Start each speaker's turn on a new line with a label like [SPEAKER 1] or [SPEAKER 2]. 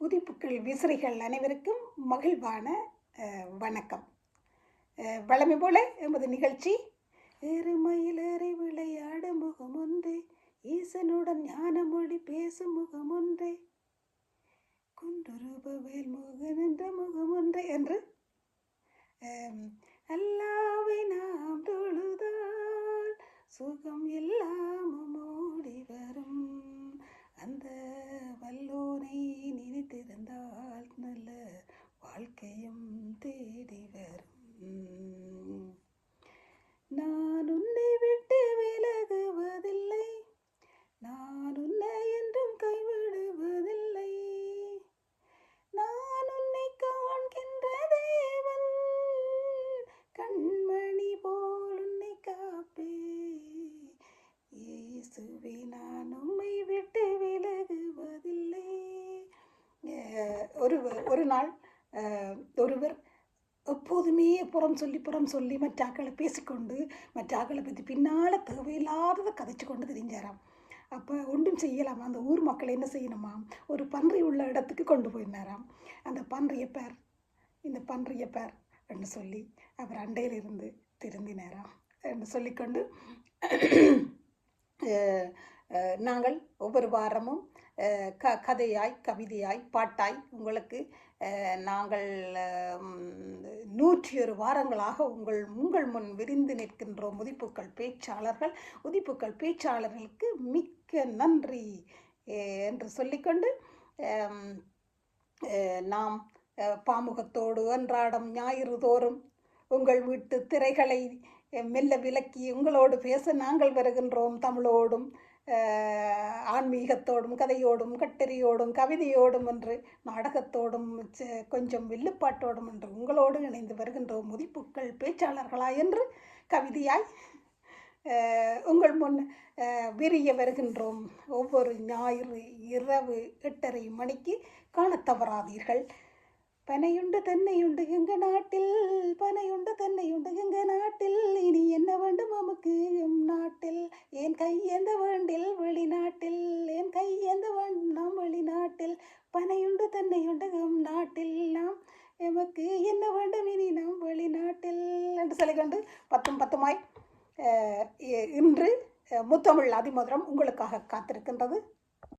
[SPEAKER 1] உதிப்புக்கள் விசிறிகள் அனைவருக்கும் மகிழ்வான வணக்கம். வழமை போல எமது நிகழ்ச்சி எருமயிலேறி விளையாடும் முகம் ஒன்றே, ஈசனுடன் ஞான மொழி பேசும் முகம் ஒன்றே, குன்றுருபவேல் முகன் என்ற முகம் ஒன்றே என்று அல்லாவை நாம் தொழுதால் சுகம் எல்லாமும் ஓடி வரும், அந்த வல்லோனை நினைத்திருந்தால் நல்ல வாழ்க்கையும் தேடி வரும். நான் உன்னை விட்டு விலகுவதில்லை, நான் உன்னை என்றும் கைவிடுவதில்லை, நான் உன்னை காண்கின்ற தேவன், கண்மணி போல் உன்னை காப்பே இயேசுவே, நான் உம்மை விட்டு விலகுவதில்லை. ஒரு நாள் ஒருவர் எப்போதுமே புறம் சொல்லி மற்றாக்களை பேசிக்கொண்டு மற்றாக்களை பற்றி பின்னால் தேவையில்லாததை கதைச்சு கொண்டு தெரிஞ்சாராம். அப்போ ஒன்றும் செய்யலாம், அந்த ஊர் மக்கள் என்ன செய்யணுமா, ஒரு பன்றி உள்ள இடத்துக்கு கொண்டு போயிருந்தாராம். அந்த பன்றியை பேர் இந்த பன்றியை பேர் என்று சொல்லி அவர் அண்டையிலிருந்து திருந்தினாராம் என்று சொல்லிக்கொண்டு நாங்கள் ஒவ்வொரு வாரமும் கதையாய் கவிதையாய் பாட்டாய் உங்களுக்கு நாங்கள் 101 வாரங்களாக உங்கள் முன் விரிந்து நிற்கின்றோம். உதிப்புக்கள் பேச்சாளர்களுக்கு மிக்க நன்றி என்று சொல்லிக்கொண்டு நாம் பாமுகத்தோடு அன்றாடம் ஞாயிறு தோறும் உங்கள் வீட்டு திரைகளை மெல்ல விலக்கி உங்களோடு பேச நாங்கள் வருகின்றோம். தமிழோடும் ஆன்மீகத்தோடும் கதையோடும் கட்டுரையோடும் கவிதையோடும் என்று நாடகத்தோடும் கொஞ்சம் வில்லுப்பாட்டோடும் என்று உங்களோடு இணைந்து வருகின்றோம். உதிப்புக்கள் பேச்சாளர்களாய் என்று கவிதையாய் உங்கள் முன் விரிய வருகின்றோம். ஒவ்வொரு ஞாயிறு இரவு 8:30 மணிக்கு காண தவறாதீர்கள். பனையுண்டு தென்னையுண்டு எங்க நாட்டில், பனையுண்டு தென்னையுண்டு எங்க நாட்டில், இனி என்ன வேண்டும் நமக்கு எம் நாட்டில், என் கையேந்த வேண்டில் வெளிநாட்டில், என் கையேந்த வேண்டும் நாம் வெளிநாட்டில், பனையுண்டு தென்னையுண்டு எம் நாட்டில், நாம் எமக்கு என்ன வேண்டும் இனி நாம் வெளிநாட்டில் என்று சொல்லிக்கொண்டு 10 இன்று முத்தமிழ் அதிமதுரம் உங்களுக்காக காத்திருக்கின்றது.